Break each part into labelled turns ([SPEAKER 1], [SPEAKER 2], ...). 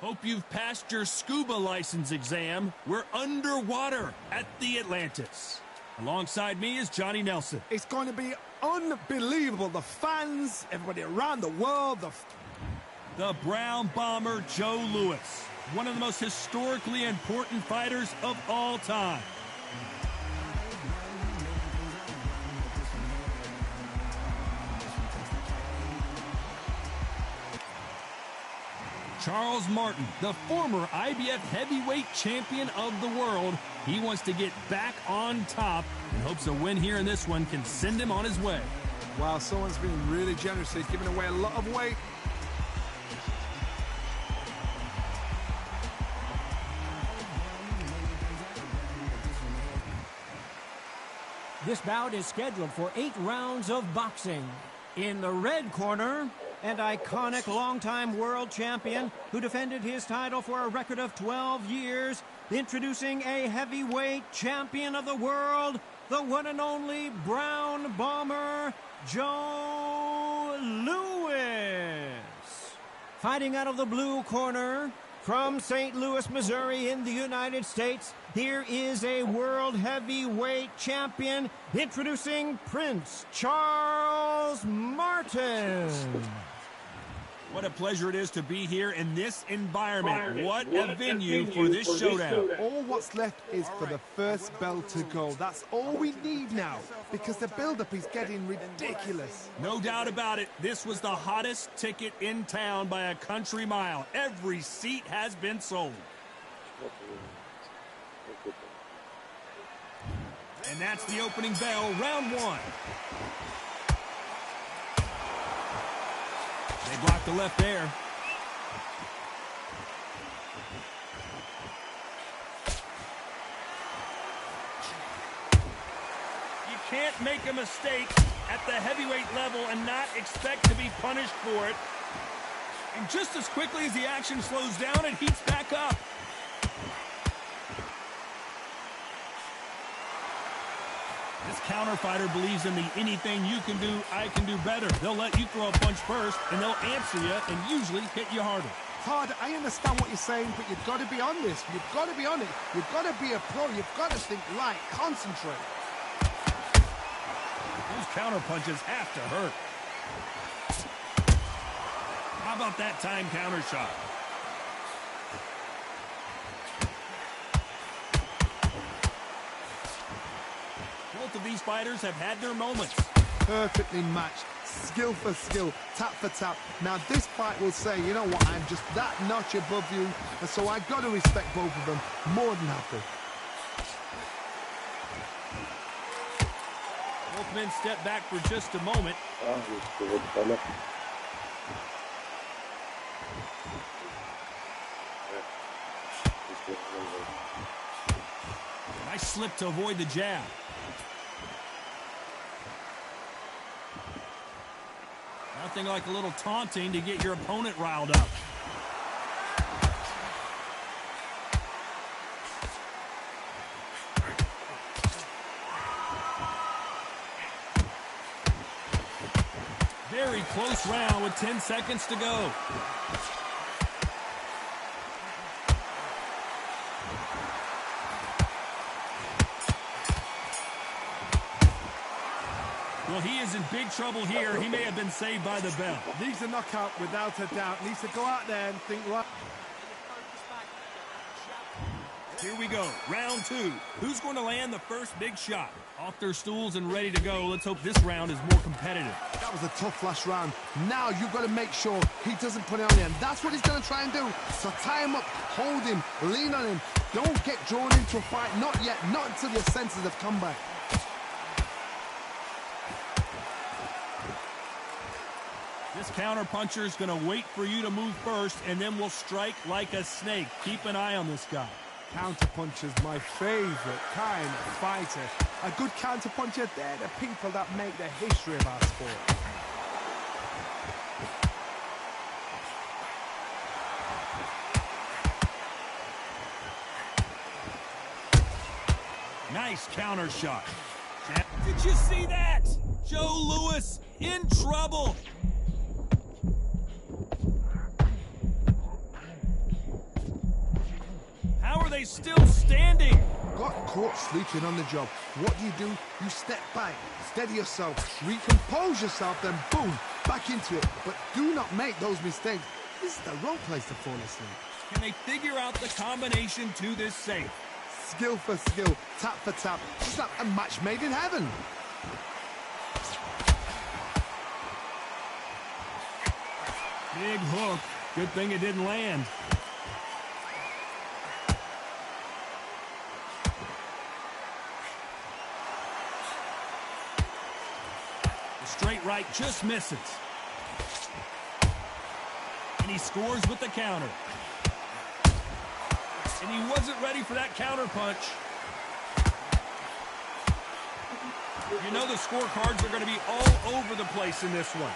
[SPEAKER 1] Hope you've passed your scuba license exam. We're underwater at the Atlantis. Alongside me is Johnny Nelson.
[SPEAKER 2] It's going to be unbelievable. The fans, everybody around the world.
[SPEAKER 1] The Brown Bomber Joe Louis, one of the most historically important fighters of all time. Charles Martin, the former IBF heavyweight champion of the world. He wants to get back on top and hopes a win here in this one can send him on his way.
[SPEAKER 2] Wow, someone's been really generous. He's giving away a lot of weight.
[SPEAKER 3] This bout is scheduled for 8 rounds of boxing. In the red corner, an iconic longtime world champion who defended his title for a record of 12 years, introducing a heavyweight champion of the world, the one and only Brown Bomber, Joe Louis. Fighting out of the blue corner, from St. Louis, Missouri in the United States, here is a world heavyweight champion, introducing Prince Charles Martin.
[SPEAKER 1] What a pleasure it is to be here in this environment. What a venue for this showdown.
[SPEAKER 2] All what's left is for the first bell to go. That's all we need now, because the build-up is getting ridiculous.
[SPEAKER 1] No doubt about it. This was the hottest ticket in town by a country mile. Every seat has been sold. And that's the opening bell, round 1. They blocked the left there. You can't make a mistake at the heavyweight level and not expect to be punished for it. And just as quickly as the action slows down, it heats back up. This counter fighter believes in the anything you can do, I can do better. They'll let you throw a punch first, and they'll answer you and usually hit you harder.
[SPEAKER 2] Todd, I understand what you're saying, but you've got to be on this. You've got to be on it. You've got to be a pro. You've got to think light, concentrate.
[SPEAKER 1] Those counter punches have to hurt. How about that time counter shot? Both of these fighters have had their moments.
[SPEAKER 2] Perfectly matched, skill for skill, tap for tap. Now this fight will say, you know what, I'm just that notch above you, and so I've got to respect both of them more than happy.
[SPEAKER 1] Both men step back for just a moment. Nice slip to avoid the jab. Nothing like a little taunting to get your opponent riled up. Very close round with 10 seconds to go. Well, he is in big trouble here. He may have been saved by the bell.
[SPEAKER 2] Needs a knockout without a doubt. Needs to go out there and think right.
[SPEAKER 1] Here we go, round 2. Who's going to land the first big shot? Off their stools and ready to go. Let's hope this round is more competitive.
[SPEAKER 2] That was a tough last round. Now you've got to make sure he doesn't put it on you, and that's what he's going to try and do. So tie him up, hold him, lean on him. Don't get drawn into a fight. Not yet, not until your senses have come back.
[SPEAKER 1] This counter-puncher is going to wait for you to move first, and then will strike like a snake. Keep an eye on this guy.
[SPEAKER 2] Counter-puncher's my favorite kind of fighter. A good counter-puncher, they're the people that make the history of our sport.
[SPEAKER 1] Nice counter shot. Did you see that? Joe Louis in trouble. they still standing?
[SPEAKER 2] Got caught sleeping on the job. What do? You step back, steady yourself, recompose yourself, then boom, back into it. But do not make those mistakes. This is the wrong place to fall asleep.
[SPEAKER 1] Can they figure out the combination to this safe?
[SPEAKER 2] Skill for skill, tap for tap. It's like a match made in heaven.
[SPEAKER 1] Big hook. Good thing it didn't land. The straight right just misses. And he scores with the counter. And he wasn't ready for that counter punch. You know the scorecards are going to be all over the place in this one.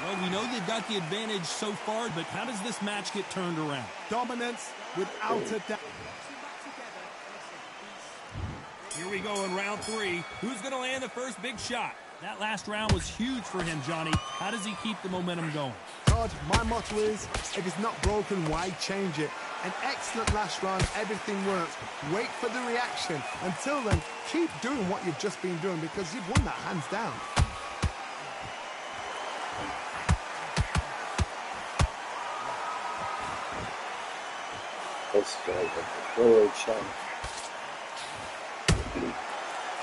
[SPEAKER 1] Well, we know they've got the advantage so far, but how does this match get turned around?
[SPEAKER 2] Dominance without a doubt.
[SPEAKER 1] Here we go in round 3. Who's going to land the first big shot? That last round was huge for him, Johnny. How does he keep the momentum going?
[SPEAKER 2] Todd, my motto is, if it's not broken, why change it? An excellent last round, everything works. Wait for the reaction. Until then, keep doing what you've just been doing because you've won that hands down.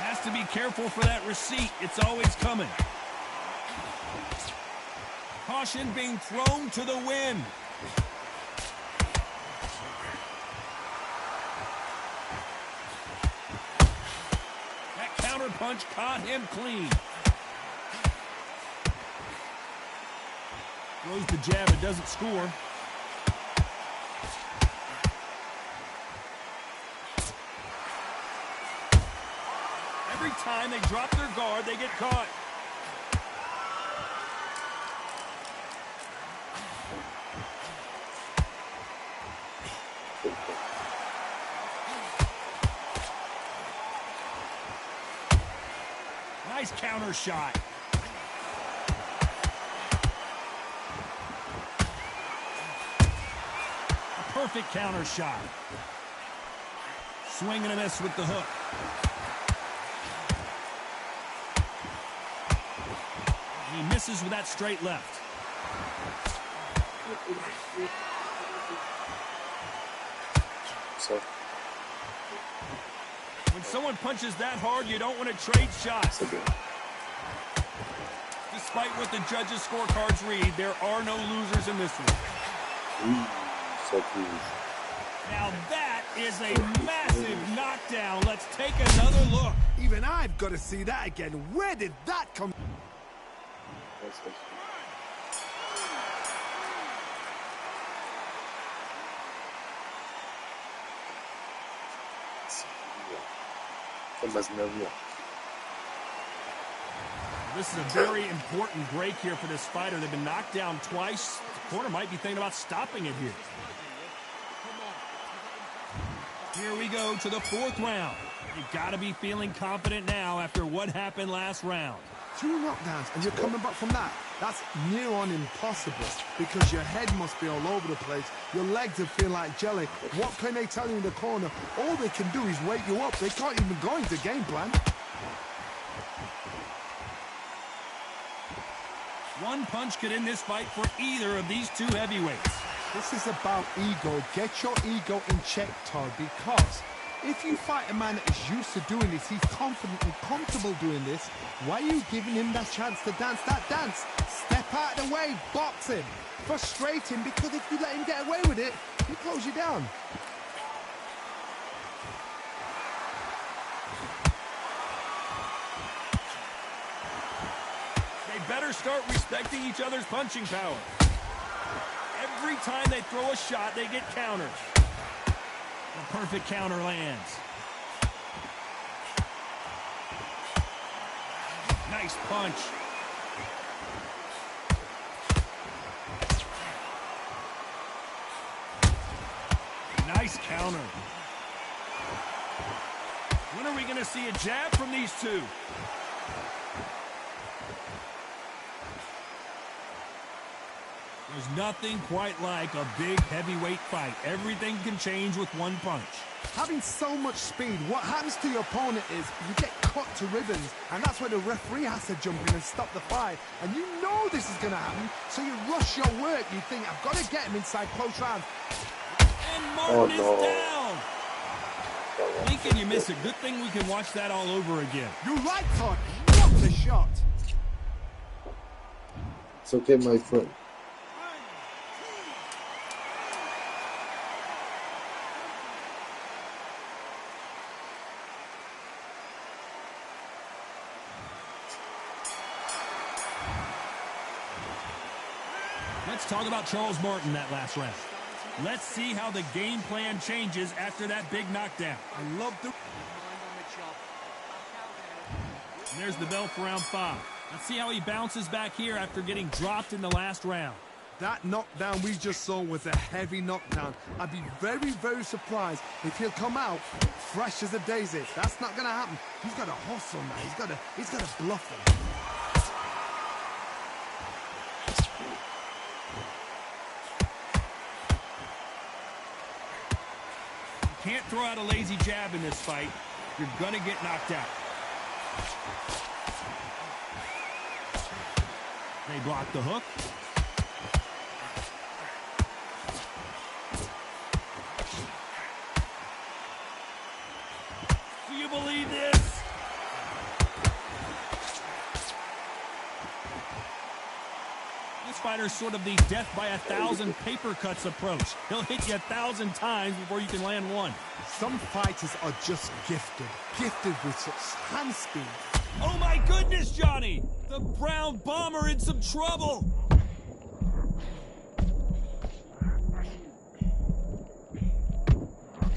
[SPEAKER 1] Has to be careful for that receipt. It's always coming. Caution being thrown to the wind. That counter punch caught him clean. Throws the jab, it doesn't score. Every time they drop their guard, they get caught. Nice counter shot. A perfect counter shot. Swing and a miss with the hook. He misses with that straight left. When someone punches that hard, you don't want to trade shots. Despite what the judges' scorecards read, there are no losers in this one. Now that is a massive knockdown. Let's take another look.
[SPEAKER 2] Even I've got to see that again. Where did that come from?
[SPEAKER 1] This is a very important break here for this fighter. They've been knocked down twice. The corner might be thinking about stopping it here. Here we go to the 4th round. You've got to be feeling confident now after what happened last round.
[SPEAKER 2] 2 knockdowns and you're coming back from that. That's near on impossible because your head must be all over the place. Your legs will feel like jelly. What can they tell you in the corner? All they can do is wake you up. They can't even go into game plan.
[SPEAKER 1] One punch could end this fight for either of these 2 heavyweights.
[SPEAKER 2] This is about ego. Get your ego in check, Todd, because if you fight a man that is used to doing this, he's confident and comfortable doing this, why are you giving him that chance to dance that dance? Step out of the way, box him. Frustrate him, because if you let him get away with it, he'll close you down.
[SPEAKER 1] They better start respecting each other's punching power. Every time they throw a shot, they get countered. The perfect counter lands. Nice punch. Nice counter. When are we going to see a jab from these 2? There's nothing quite like a big heavyweight fight. Everything can change with one punch.
[SPEAKER 2] Having so much speed, what happens to your opponent is you get cut to ribbons, and that's where the referee has to jump in and stop the fight. And you know this is going to happen, so you rush your work. You think, I've got to get him inside close rounds.
[SPEAKER 1] And Martin is down. Lincoln, you miss it. Good thing we can watch that all over again.
[SPEAKER 2] You're right, Todd. What the shot.
[SPEAKER 4] It's okay, my friend.
[SPEAKER 1] Let's talk about Charles Martin that last round. Let's see how the game plan changes after that big knockdown.
[SPEAKER 2] I love the...
[SPEAKER 1] And there's the bell for round 5. Let's see how he bounces back here after getting dropped in the last round.
[SPEAKER 2] That knockdown we just saw was a heavy knockdown. I'd be very, very surprised if he'll come out fresh as a daisy. That's not going to happen. He's got to hustle now. He's got to bluff him.
[SPEAKER 1] Can't throw out a lazy jab in this fight. You're going to get knocked out. They block the hook. Do you believe this? This fighter's sort of the death by 1,000 paper cuts approach. He'll hit you 1,000 times before you can land one.
[SPEAKER 2] Some fighters are just gifted with such hand speed.
[SPEAKER 1] Oh my goodness, Johnny! The Brown Bomber in some trouble!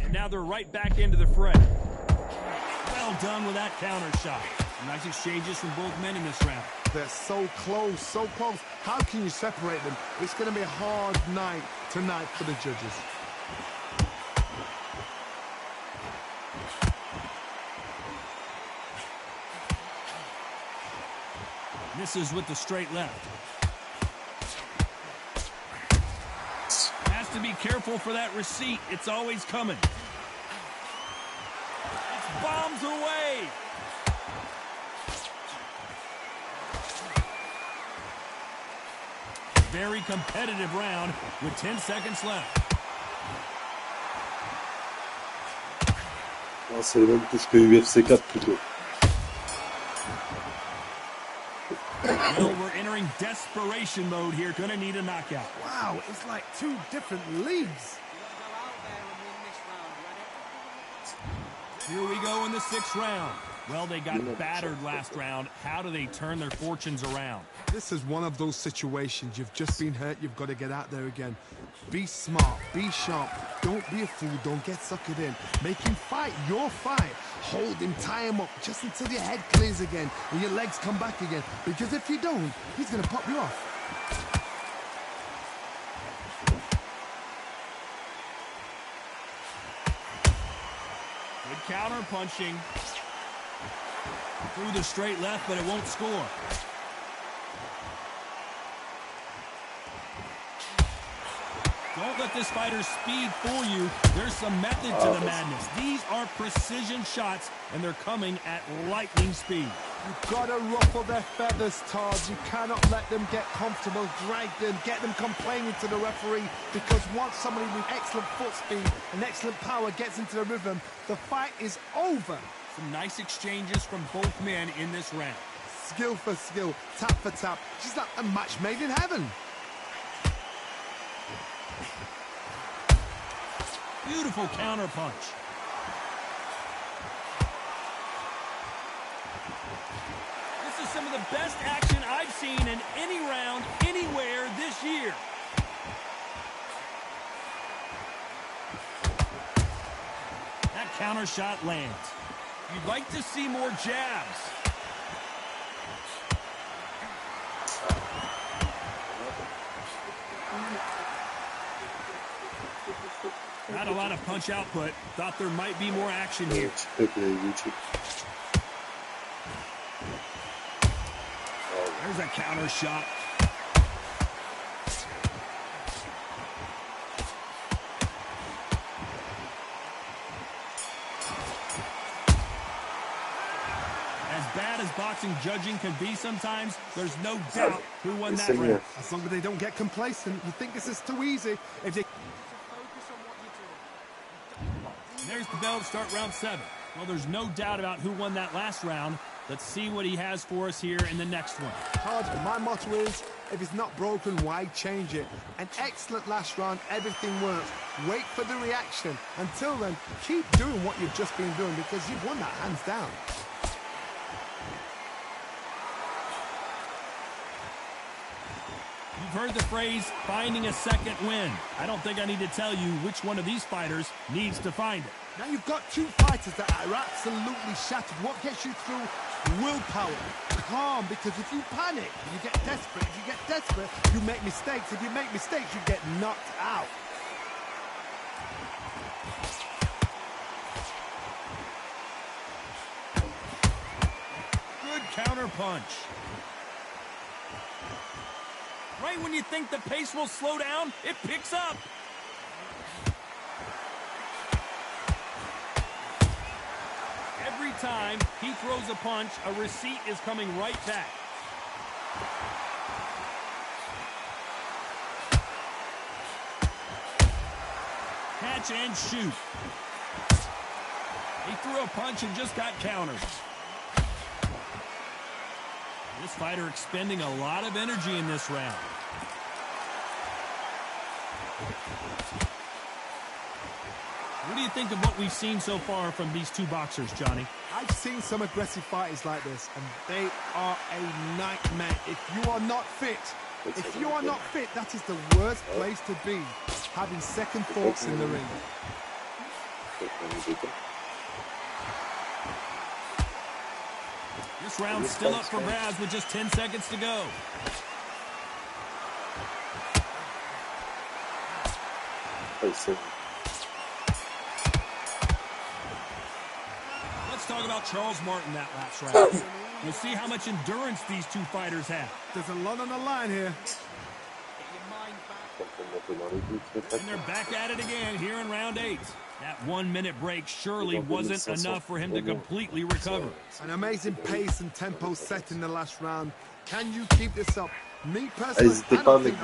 [SPEAKER 1] And now they're right back into the fray. Well done with that counter shot. Nice exchanges from both men in this round.
[SPEAKER 2] They're so close, so close. How can you separate them? It's going to be a hard night tonight for the judges.
[SPEAKER 1] Misses with the straight left. Has to be careful for that receipt. It's always coming. It's bombs away. Very competitive round with 10 seconds left.
[SPEAKER 4] Ah, c'est les mêmes touches que UFC 4 plutôt.
[SPEAKER 1] Well, we're entering desperation mode here. Gonna need a knockout.
[SPEAKER 2] Wow, it's like two different leagues.
[SPEAKER 1] Here we go in the 6th round. Well, they got battered last round. How do they turn their fortunes around?
[SPEAKER 2] This is one of those situations. You've just been hurt. You've got to get out there again. Be smart. Be sharp. Don't be a fool. Don't get suckered in. Make him fight your fight. Hold him. Tie him up just until your head clears again and your legs come back again. Because if you don't, he's going to pop you off.
[SPEAKER 1] Good counter punching. Through the straight left, but it won't score. Don't let this fighter's speed fool you. There's some method to the madness. These are precision shots, and they're coming at lightning speed.
[SPEAKER 2] You've got to ruffle their feathers, Todd. You cannot let them get comfortable, drag them, get them complaining to the referee, because once somebody with excellent foot speed and excellent power gets into the rhythm, the fight is over.
[SPEAKER 1] Some nice exchanges from both men in this round.
[SPEAKER 2] Skill for skill, tap for tap. Just like a match made in heaven.
[SPEAKER 1] Beautiful counter punch. This is some of the best action I've seen in any round, anywhere this year. That counter shot lands. You'd like to see more jabs. Not a lot of punch output. Thought there might be more action here. There's a counter shot. As bad as boxing judging can be sometimes, there's no doubt who won that round.
[SPEAKER 2] As long as they don't get complacent, you think this is too easy. If they
[SPEAKER 1] There's the bell to start round 7. Well, there's no doubt about who won that last round. Let's see what he has for us here in the next one.
[SPEAKER 2] hard, my motto is, if it's not broken, why change it? An excellent last round, everything works. Wait for the reaction. Until then, keep doing what you've just been doing because you've won that hands down.
[SPEAKER 1] You've heard the phrase, finding a second win. I don't think I need to tell you which one of these fighters needs to find it.
[SPEAKER 2] Now you've got two fighters that are absolutely shattered. What gets you through? Willpower. Calm, because if you panic, you get desperate. If you get desperate, you make mistakes. If you make mistakes, you get knocked out.
[SPEAKER 1] Good counter punch. Right when you think the pace will slow down, it picks up. Every time he throws a punch, a receipt is coming right back. Catch and shoot. He threw a punch and just got countered. This fighter expending a lot of energy in this round. What do you think of what we've seen so far from these two boxers, Johnny?
[SPEAKER 2] I've seen some aggressive fighters like this, and they are a nightmare. If you are not fit, that is the worst place to be, having second thoughts in the ring.
[SPEAKER 1] This round's still up for grabs with just 10 seconds to go. Let's talk about Charles Martin that last round. We'll see how much endurance these two fighters have.
[SPEAKER 2] There's a lot on the line here.
[SPEAKER 1] And they're back at it again here in round 8. That 1-minute break surely wasn't enough for him to completely recover.
[SPEAKER 2] An amazing pace and tempo set in the last round. Can you keep this up? Me personally, I don't think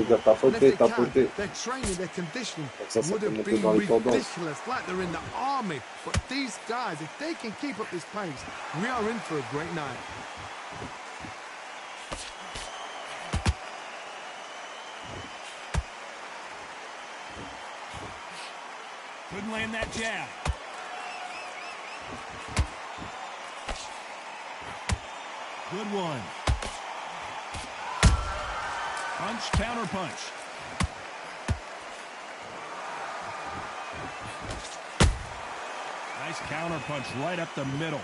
[SPEAKER 2] that's possible. And if they can, their training, their conditioning would have been ridiculous, like they're in the army. But these guys, if they can keep up this pace, we are in for a great night.
[SPEAKER 1] Couldn't land that jab. Good one. Punch, counter punch. Nice counter punch right up the middle.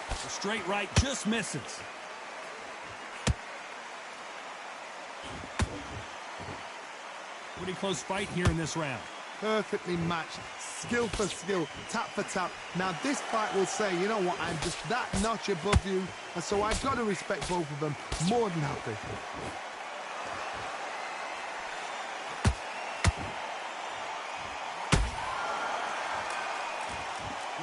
[SPEAKER 1] The straight right just misses. Pretty close fight here in this round.
[SPEAKER 2] Perfectly matched, skill for skill, tap for tap. Now this fight will say, you know what, I'm just that notch above you, and so I've got to respect both of them. More than happy.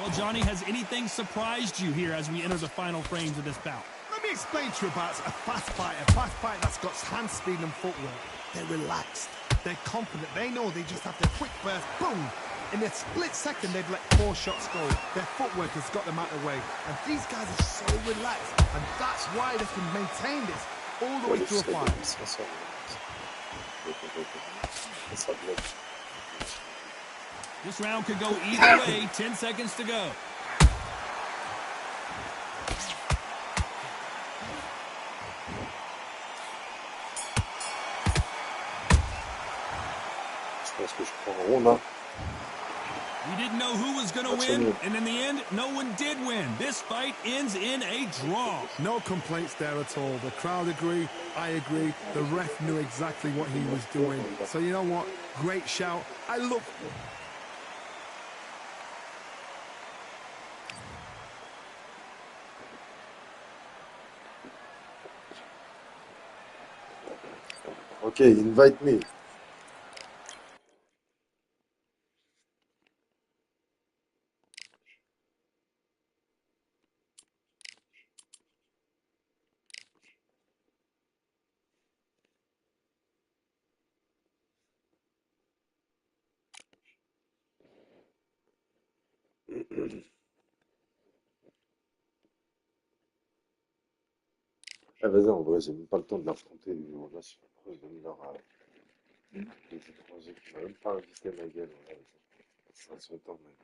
[SPEAKER 1] Well, Johnny, has anything surprised you here as we enter the final frames of this bout?
[SPEAKER 2] Let me explain to you about a fast fighter that's got hand speed and footwork. They're relaxed. They're confident. They know they just have to quick burst, boom. In a split second, they've let 4 shots go. Their footwork has got them out of the way. And these guys are so relaxed. And that's why they can maintain this all the way through a fight.
[SPEAKER 1] This round could go either way. 10 seconds to go. We didn't know who was going to win, and in the end, no one did win. This fight ends in a draw.
[SPEAKER 2] No complaints there at all. The crowd agree, I agree. The ref knew exactly what he was doing. So you know what? Great shout. I look...
[SPEAKER 4] Okay, invite me. Ah, vas-y, en vrai, j'ai même pas le temps de l'affronter, lui. Voilà, je suis proche de l'heure à des étrangers qui m'a même pas invité ma gueule. Voilà, ça se temps, ma gueule.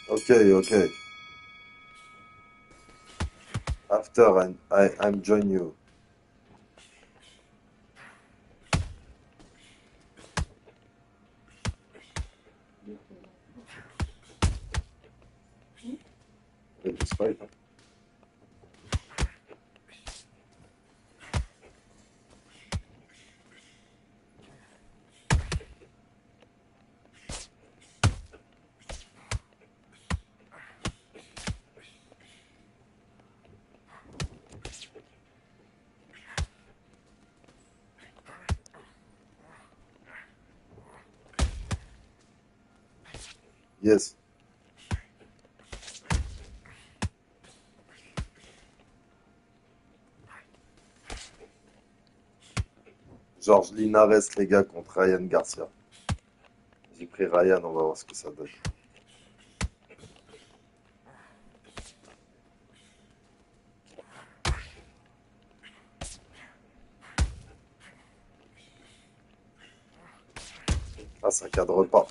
[SPEAKER 4] Okay, okay. After I'm join you. It's fight. Yes. Georges Linares, les gars, contre Ryan Garcia. J'ai pris Ryan, on va voir ce que ça donne. Ah, ça cadre pas.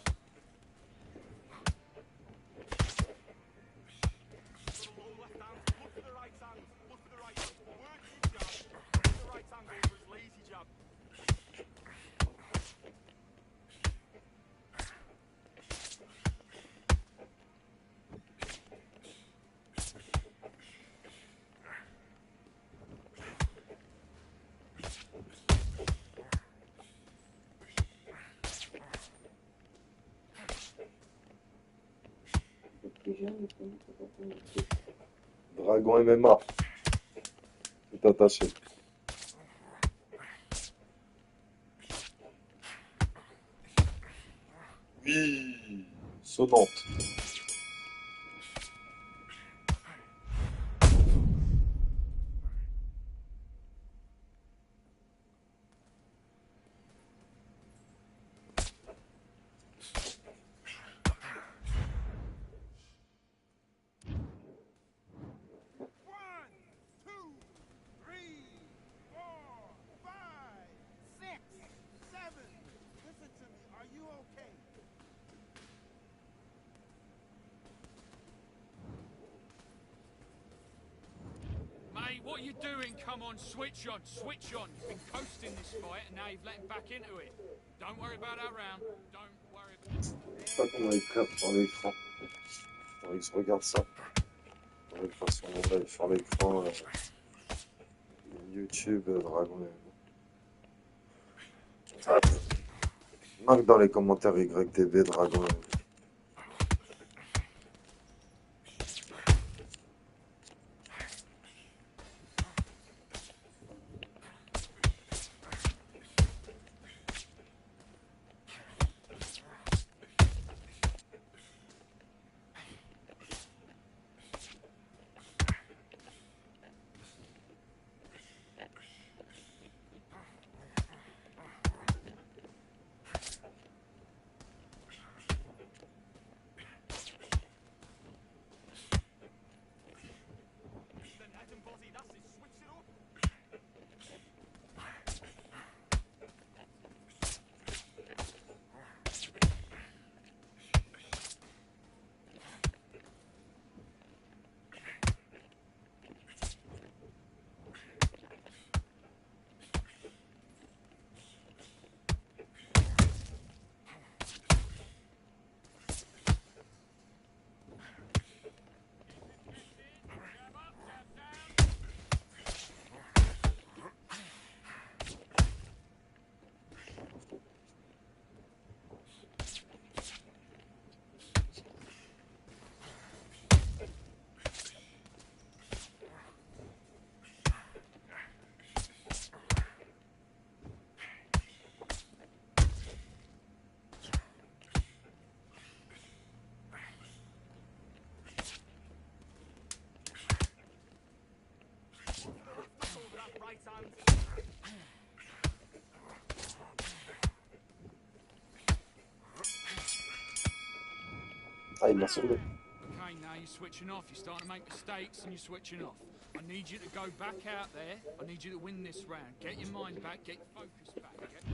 [SPEAKER 4] Dragon MMA. Tout attaché. Oui. Sonnante.
[SPEAKER 5] What are you doing? Come on, switch on, switch on. You've been coasting this fight and now you've let him back into it. Don't worry about that round. Don't worry about...
[SPEAKER 4] Je sais pas comment écrire sur l'écran. Faudrait que je regarde ça. Faudrait que je fasse sur mon live sur l'écran. YouTube, Dragon MMA. Marque dans les commentaires YTV, Dragon MMA. Ah, il m'a sauvé.
[SPEAKER 5] Okay, now you're switching off. You're starting to make mistakes and you're switching off. I need you to go back out there. I need you to win this round. Get your mind back. Get your focus back. Yeah?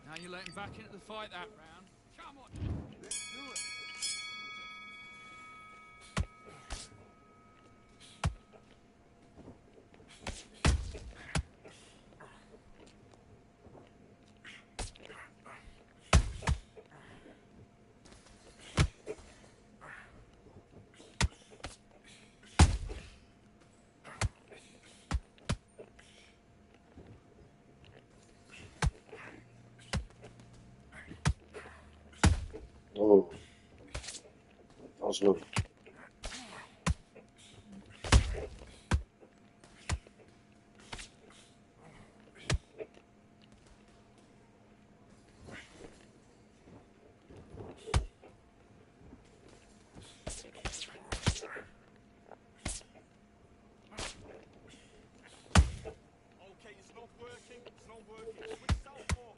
[SPEAKER 5] Now you're letting back into the fight that round. Come on. Let's do it.
[SPEAKER 4] Oh, dangereux.
[SPEAKER 5] Okay, it's not working. It's not working. Switch southpaw.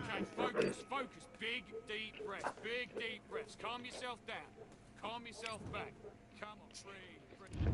[SPEAKER 5] Okay, focus, focus. Big, deep breaths. Big, deep breaths. Calm yourself down. Calm yourself back. Come on, breathe, breathe.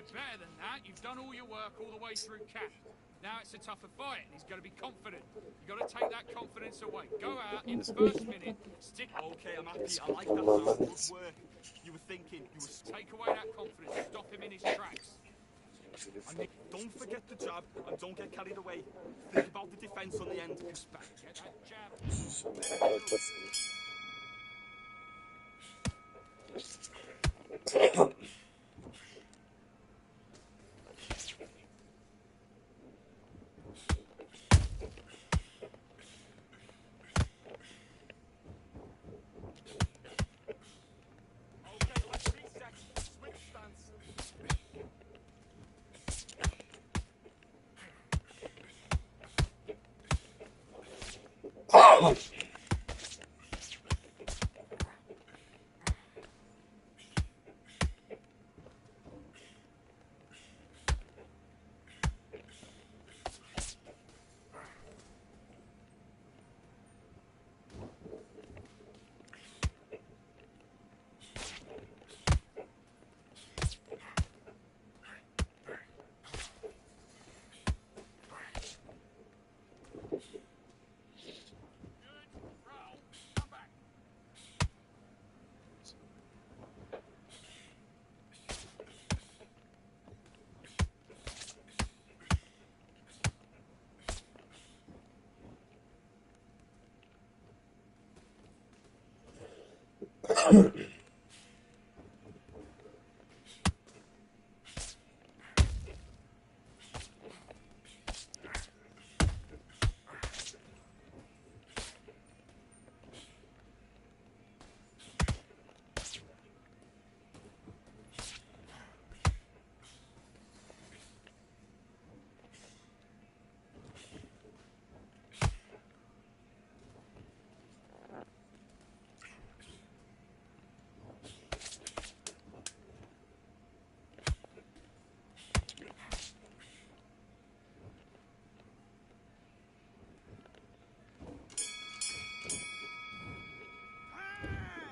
[SPEAKER 5] You're better than that. You've done all your work all the way through camp. Now it's a tougher fight, and he's got to be confident. You've got to take that confidence away. Go out in the first minute, stick...
[SPEAKER 6] Okay, I'm happy. I like that, man. Good work. You were thinking. You were...
[SPEAKER 5] Take away that confidence. Stop him in his tracks.
[SPEAKER 6] And don't forget the jab, and don't get carried away. Think about the defense on the end.
[SPEAKER 5] Back. Get that jab.
[SPEAKER 6] Okay, let's reset. Switch stance.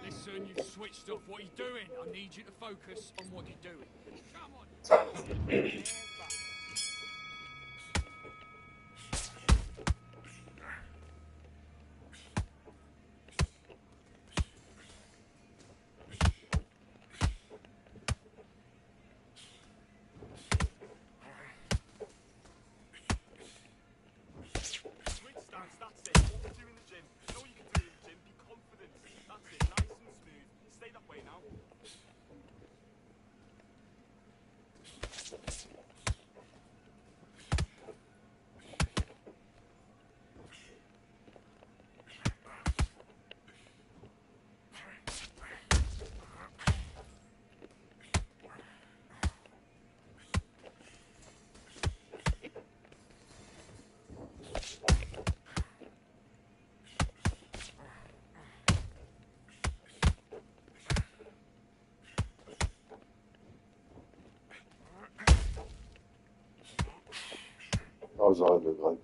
[SPEAKER 5] Listen, you've switched off. What are you doing? I need you to focus on what you're doing. Come on.
[SPEAKER 6] Switch stance, that's it. Do in the gym. You know you can do in the gym. Be confident. That's it. Nice and smooth. Stay that way now.
[SPEAKER 4] Oh, j'arrête le grind.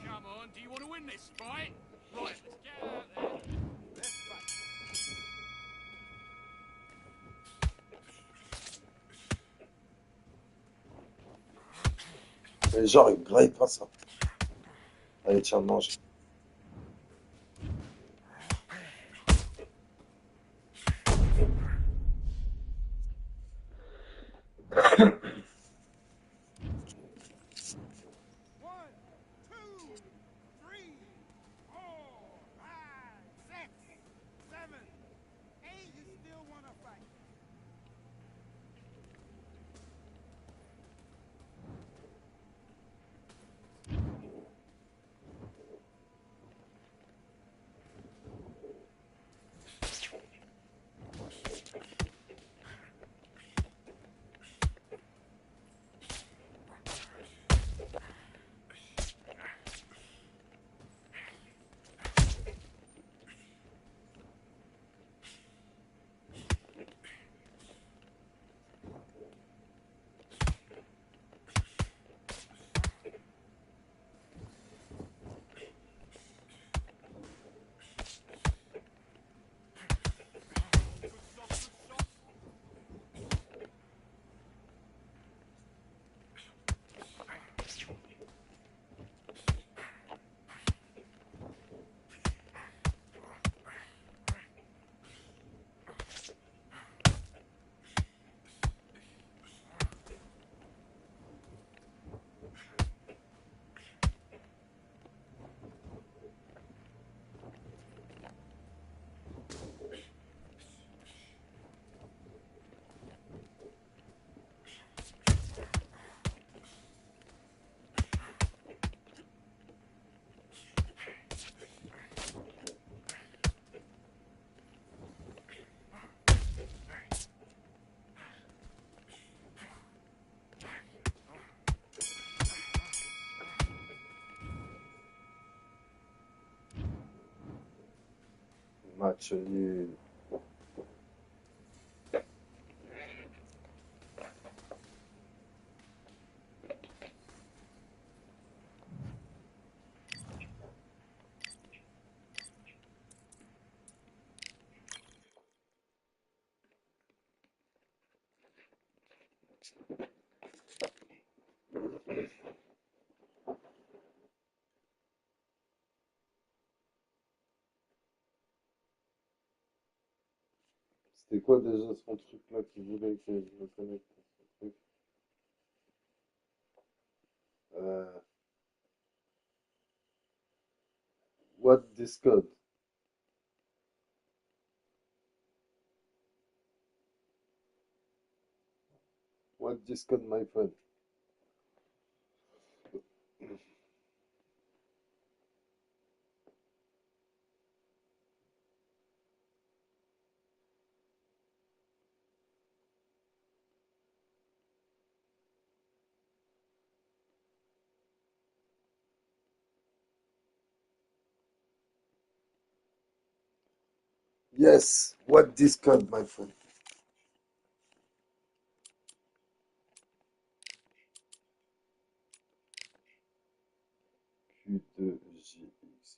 [SPEAKER 5] Come on. Do you want to win this fight? Right. Let's get out there.
[SPEAKER 4] Mais genre, il graille pas ça. Allez, tiens, mange. Match nul. C'était quoi déjà son truc là qui voulait que je me connecte à ce truc? Euh, what this code? What this code, my friend? Yes, what this code, my friend? Q2JX.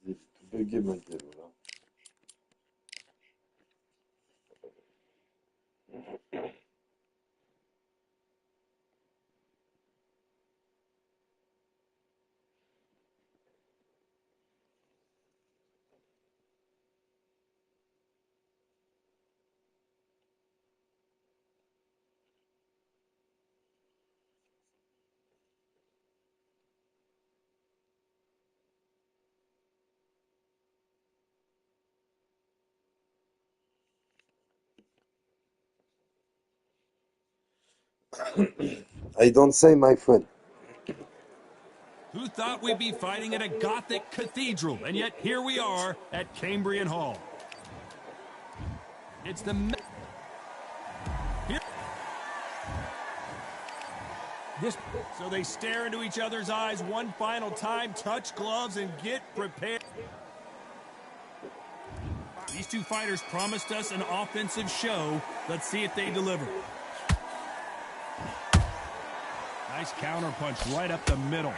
[SPEAKER 4] J'ai tout bugué ma gueule, voilà. I don't say, my friend.
[SPEAKER 1] Who thought we'd be fighting at a Gothic cathedral, and yet here we are at Cambrian Hall. It's the... Here. So they stare into each other's eyes one final time, touch gloves, and get prepared. These two fighters promised us an offensive show. Let's see if they deliver. Nice counter punch right up the middle.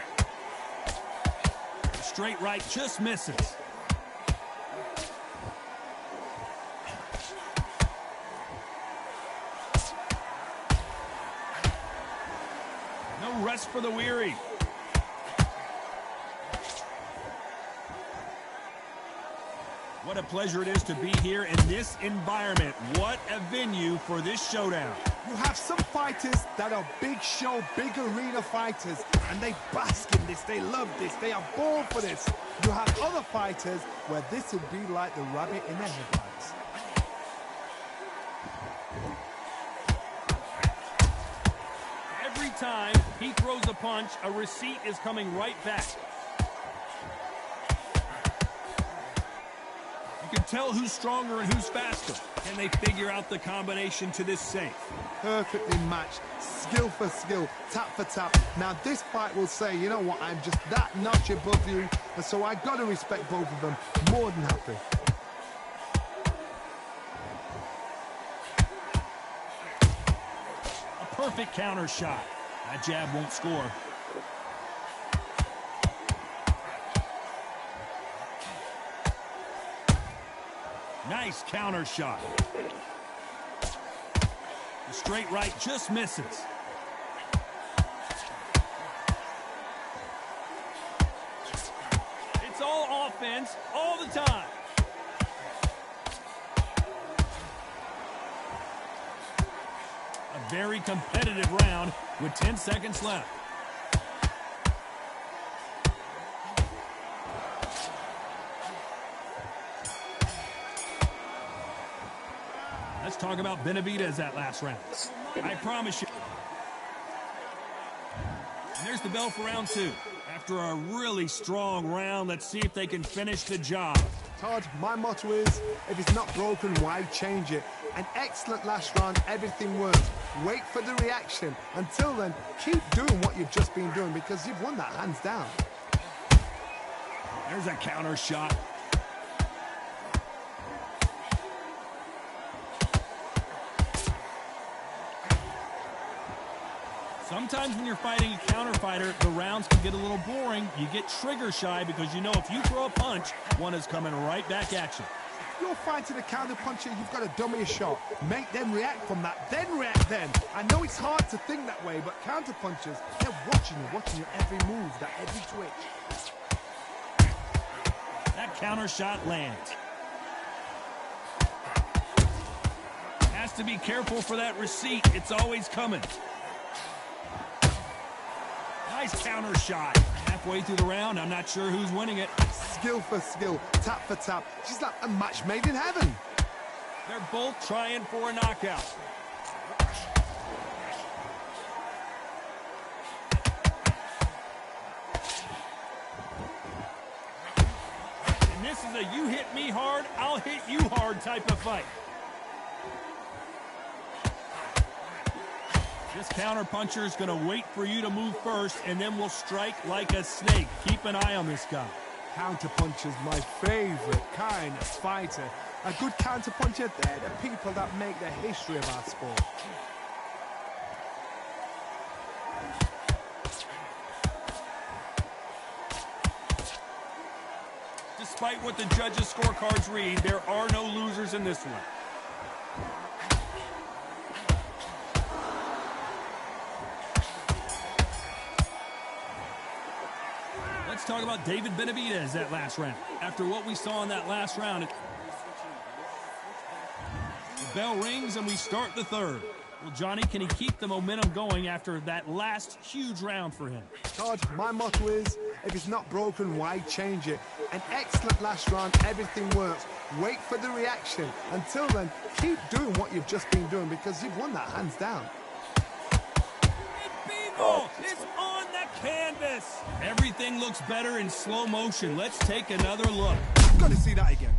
[SPEAKER 1] Straight right just misses. rest for the weary. What a pleasure it is to be here in this environment. What a venue for this showdown.
[SPEAKER 2] You have some fighters that are big show, big arena fighters, and they bask in this, they love this, they are born for this. You have other fighters where this will be like the rabbit in the headlights.
[SPEAKER 1] Every time he throws a punch, a receipt is coming right back. You can tell who's stronger and who's faster. Can they figure out the combination to this safe?
[SPEAKER 2] Perfectly matched, skill for skill, tap for tap. Now this fight will say, you know what, I'm just that notch above you, and so I got to respect both of them. More than happy.
[SPEAKER 1] A perfect counter shot. That jab won't score. Nice counter shot. The straight right just misses. It's all offense all the time. A very competitive round with 10 seconds left. Let's talk about Benavidez that last round. I promise you. And there's the bell for round two. After a really strong round, let's see if they can finish the job.
[SPEAKER 2] Todd, my motto is, if it's not broken, why change it? An excellent last round, everything works. Wait for the reaction. Until then, keep doing what you've just been doing because you've won that hands down.
[SPEAKER 1] There's a counter shot. Sometimes when you're fighting a counter fighter, the rounds can get a little boring. You get trigger shy because you know if you throw a punch, one is coming right back at you.
[SPEAKER 2] If you're fighting a counter puncher, you've got to dummy a shot. Make them react from that, then react then. I know it's hard to think that way, but counter punchers, they're watching your every move, that every twitch.
[SPEAKER 1] That counter shot lands. Has to be careful for that receipt. It's always coming. Nice counter shot. Halfway through the round, I'm not sure who's winning it.
[SPEAKER 2] Skill for skill, tap for tap. She's like a match made in heaven.
[SPEAKER 1] They're both trying for a knockout. And this is a you hit me hard, I'll hit you hard type of fight. This counter puncher is going to wait for you to move first, and then will strike like a snake. Keep an eye on this guy.
[SPEAKER 2] Counter puncher's my favorite kind of fighter. A good counter puncher, they're the people that make the history of our sport.
[SPEAKER 1] Despite what the judges' scorecards read, there are no losers in this one. Let's talk about David Benavidez that last round. After what we saw in that last round, the bell rings and we start the third. Well, Johnny, can he keep the momentum going after that last huge round for him?
[SPEAKER 2] Todd, my motto is, if it's not broken, why change it? An excellent last round, everything works. Wait for the reaction. Until then, keep doing what you've just been doing because you've won that hands down.
[SPEAKER 1] It's on the canvas. Everything looks better in slow motion. Let's take another look.
[SPEAKER 2] Got to see that again.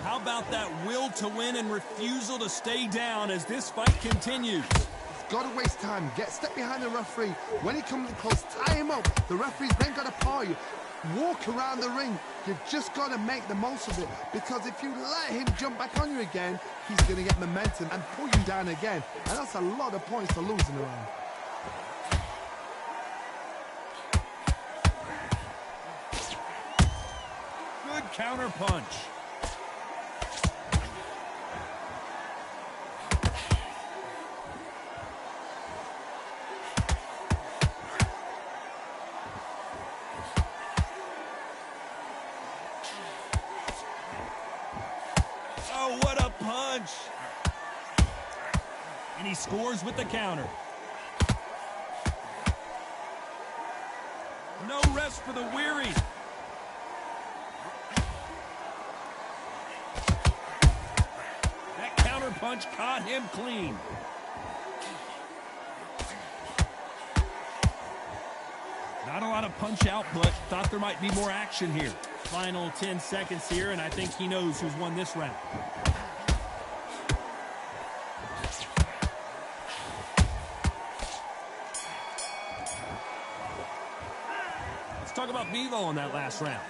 [SPEAKER 1] How about that will to win and refusal to stay down as this fight continues?
[SPEAKER 2] Got to waste time. Step behind the referee. When he comes in close, tie him up. The referee's then got to paw you. Walk around the ring. You've just got to make the most of it. Because if you let him jump back on you again, he's going to get momentum and pull you down again. And that's a lot of points to lose in the round.
[SPEAKER 1] counter punch. Oh, what a punch. And he scores with the counter. No rest for the weary. That counter punch caught him clean. Not a lot of punch output. Thought there might be more action here. Final 10 seconds here, and I think he knows who's won this round. Let's talk about Bevo in that last round.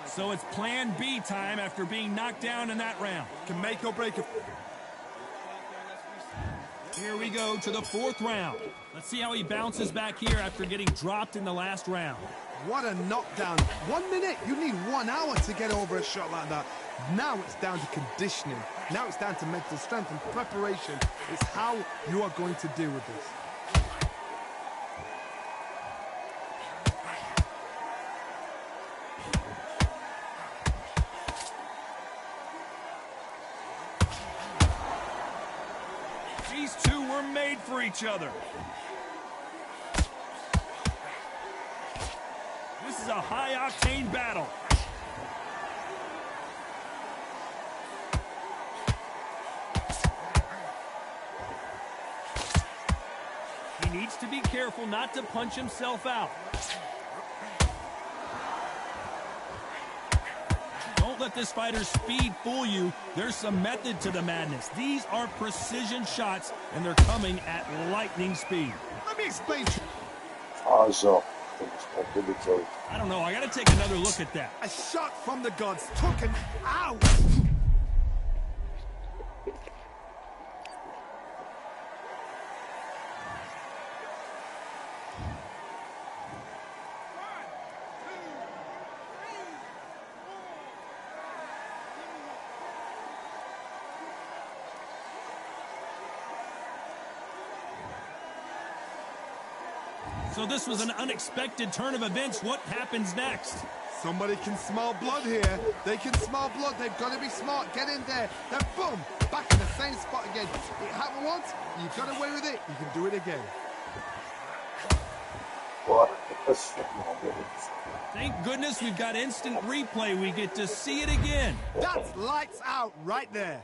[SPEAKER 1] So it's plan B time after being knocked down in that round.
[SPEAKER 2] Can make or break it.
[SPEAKER 1] Here we go to the fourth round. Let's see how he bounces back here after getting dropped in the last round.
[SPEAKER 2] What a knockdown. 1 minute. You need 1 hour to get over a shot like that. Now it's down to conditioning. Now it's down to mental strength and preparation. It's how you are going to deal with this.
[SPEAKER 1] These two were made for each other. This is a high-octane battle. He needs to be careful not to punch himself out. Don't let this fighter's speed fool you. There's some method to the madness. These are precision shots, and they're coming at lightning speed.
[SPEAKER 2] Let me explain to you.
[SPEAKER 4] Ah, genre.
[SPEAKER 1] I don't know. I got to take another look at that.
[SPEAKER 2] A shot from the gods took him out.
[SPEAKER 1] So this was an unexpected turn of events. What happens next?
[SPEAKER 2] Somebody can smell blood here. They can smell blood. They've got to be smart. Get in there. Then boom, back in the same spot again. It happened once. You got away with it. You can do it again.
[SPEAKER 4] What?
[SPEAKER 1] Thank goodness we've got instant replay. We get to see it again.
[SPEAKER 2] That's lights out right there.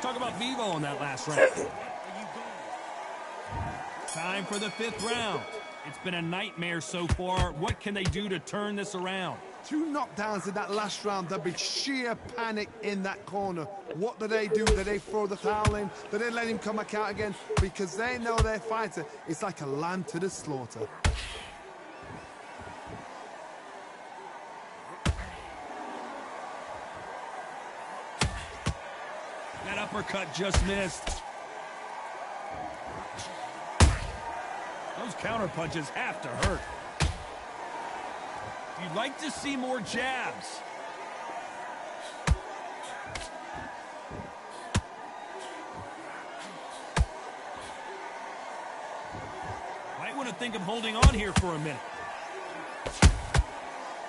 [SPEAKER 1] Talk about Bevo in that last round. Time for the fifth round. It's been a nightmare so far. What can they do to turn this around?
[SPEAKER 2] 2 knockdowns in that last round. There'll be sheer panic in that corner. What do? Do they throw the towel in? Do they let him come back out again? Because they know their fighter is like a lamb to the slaughter.
[SPEAKER 1] That uppercut just missed. Those counter punches have to hurt. You'd like to see more jabs. Might want to think of holding on here for a minute.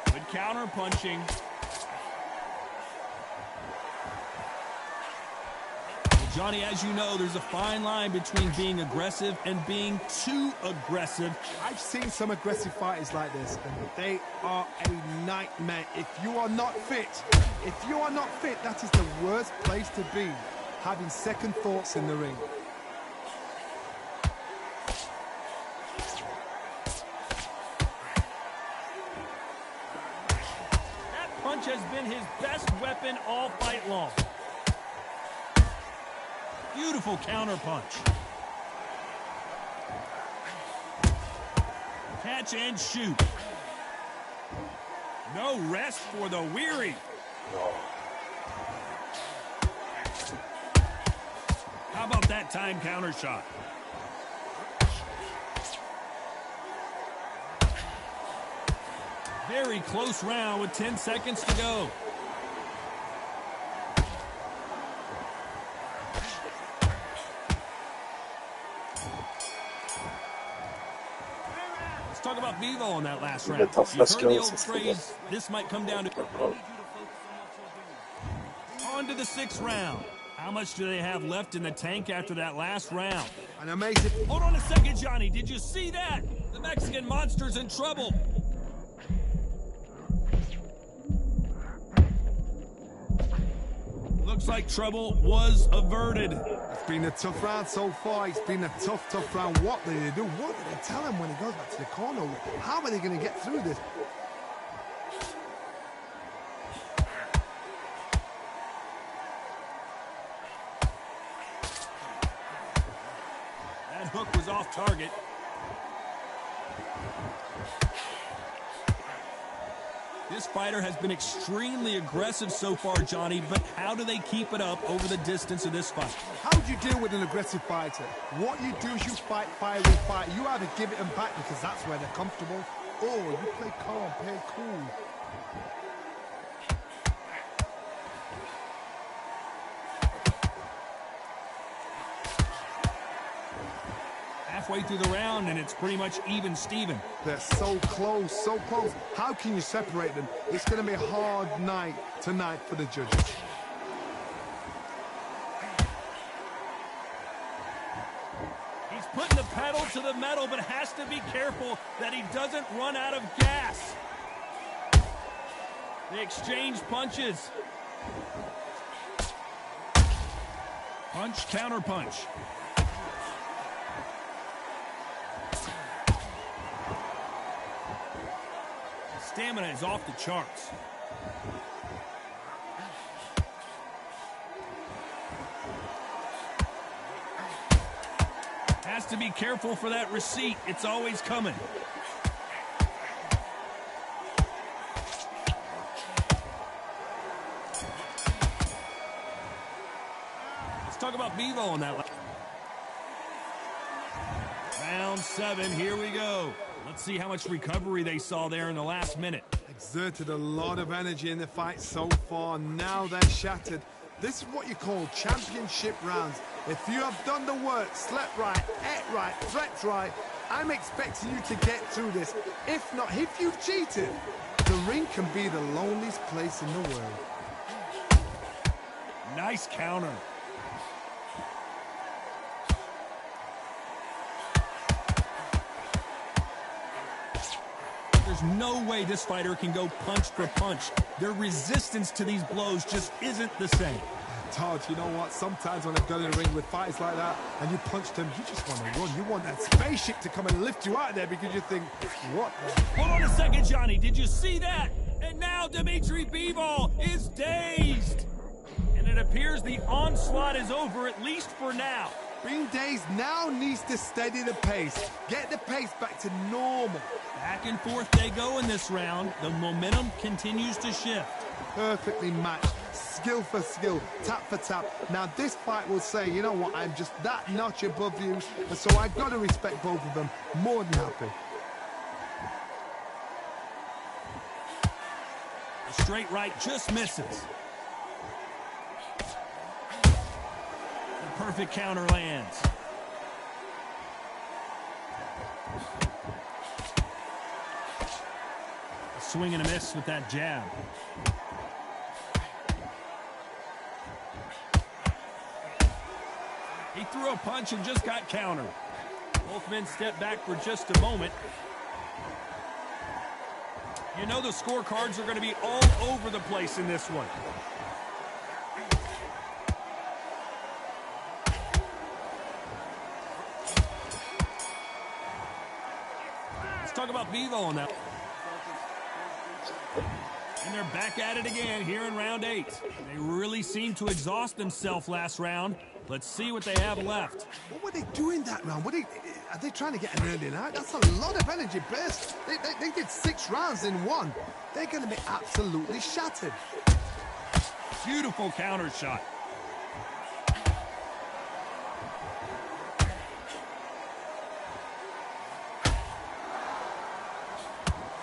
[SPEAKER 1] Good counter punching. Johnny, as you know, there's a fine line between being aggressive and being too aggressive.
[SPEAKER 2] I've seen some aggressive fighters like this, and they are a nightmare. If you are not fit, that is the worst place to be, having second thoughts in the ring.
[SPEAKER 1] That punch has been his best weapon all fight long. Beautiful counter punch. catch and shoot. No rest for the weary. How about that time counter shot? Very close round with 10 seconds to go. Let's talk about Vivo on that last round. You've heard the old phrase, this might come down to... On to the 6th round. How much do they have left in the tank after that last round?
[SPEAKER 2] An amazing...
[SPEAKER 1] Hold on a second, Johnny. Did you see that? The Mexican monster's in trouble. Looks like trouble was averted.
[SPEAKER 2] It's been a tough round so far. It's been a tough round. What did they do? What did they tell him when he goes back to the corner? How are they going to get through this?
[SPEAKER 1] That hook was off target. This fighter has been extremely aggressive so far, Johnny, but how do they keep it up over the distance of this fight?
[SPEAKER 2] How do you deal with an aggressive fighter? What you do is you fight, fire, and fight. You either give it them back because that's where they're comfortable, or you play calm, play cool.
[SPEAKER 1] Halfway through the round, and it's pretty much even Steven.
[SPEAKER 2] They're so close, so close. How can you separate them? It's going to be a hard night tonight for the judges.
[SPEAKER 1] He's putting the pedal to the metal, but has to be careful that he doesn't run out of gas. They exchange punches. Punch, counter punch. Stamina is off the charts. Has to be careful for that receipt. It's always coming. Let's talk about Vivo on that. Round 7, here we go. Let's see how much recovery they saw there in the last minute.
[SPEAKER 2] Exerted a lot of energy in the fight so far. Now they're shattered. This is what you call championship rounds. If you have done the work, slept right, ate right, slept right, I'm expecting you to get through this. If not, if you've cheated, the ring can be the loneliest place in the world.
[SPEAKER 1] Nice counter. There's no way this fighter can go punch for punch. Their resistance to these blows just isn't the same.
[SPEAKER 2] Todd, you know what? Sometimes when I go in the ring with fights like that and you punch them, you just want to run. You want that spaceship to come and lift you out of there because you think, what?
[SPEAKER 1] Hold on a second, Johnny. Did you see that? And now Dimitri Bivol is dazed. And it appears the onslaught is over, at least for now.
[SPEAKER 2] Being dazed now needs to steady the pace. Get the pace back to normal.
[SPEAKER 1] Back and forth they go in this round. The momentum continues to shift.
[SPEAKER 2] Perfectly matched. Skill for skill, tap for tap. Now this fight will say, you know what, I'm just that notch above you, and so I've got to respect both of them. More than happy.
[SPEAKER 1] The straight right just misses. The perfect counter lands. A swing and a miss with that jab. He threw a punch and just got countered. Both men step back for just a moment. You know the scorecards are going to be all over the place in this one. Let's talk about Bivol on that. And they're back at it again here in round 8. They really seemed to exhaust themselves last round. Let's see what they have left.
[SPEAKER 2] What were they doing that round? Are they trying to get an early night? That's a lot of energy burst. They did 6 rounds in one. They're going to be absolutely shattered.
[SPEAKER 1] Beautiful counter shot.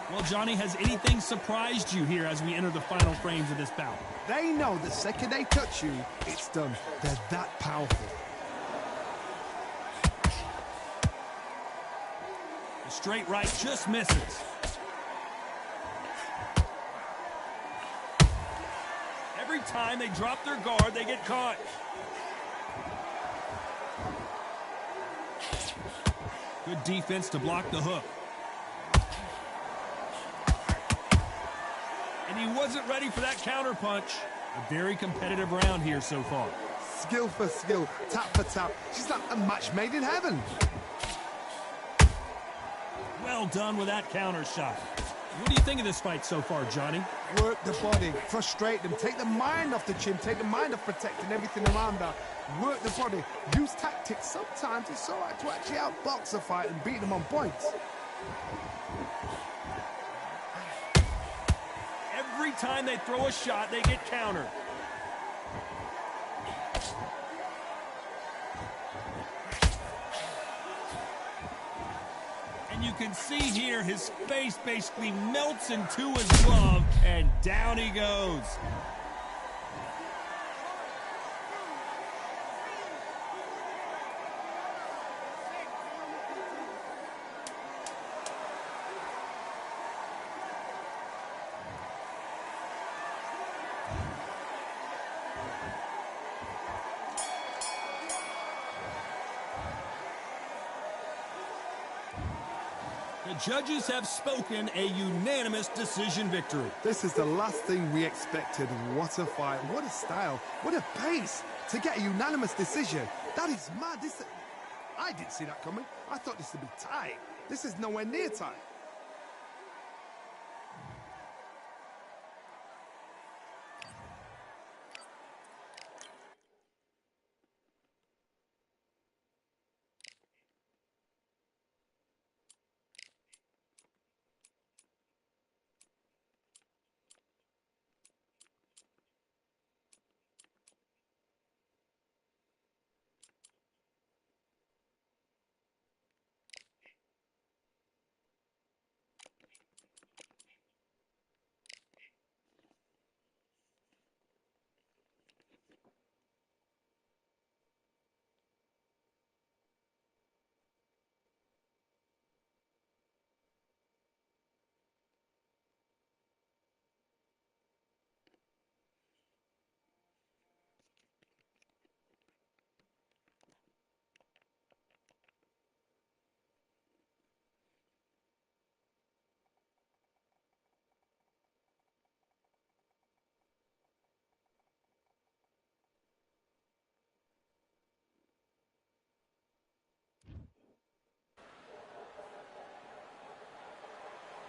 [SPEAKER 1] Well, Johnny, has anything surprised you here as we enter the final frames of this bout?
[SPEAKER 2] They know the second they touch you, it's done. They're that powerful.
[SPEAKER 1] The straight right just misses. Every time they drop their guard, they get caught. Good defense to block the hook. And he wasn't ready for that counter punch. A very competitive round here so far.
[SPEAKER 2] Skill for skill, tap for tap. She's like a match made in heaven.
[SPEAKER 1] Well done with that counter shot. What do you think of this fight so far, Johnny?
[SPEAKER 2] Work the body, frustrate them, take the mind off the chin, take the mind off protecting everything around her. Work the body, use tactics. Sometimes it's all right to actually outbox a fight and beat them on points.
[SPEAKER 1] Every time they throw a shot, they get countered. And you can see here his face basically melts into his glove, and down he goes. The judges have spoken, a unanimous decision victory.
[SPEAKER 2] This is the last thing we expected. What a fight, what a style, what a pace to get a unanimous decision. That is mad. I didn't see that coming. I thought this would be tight. This is nowhere near tight.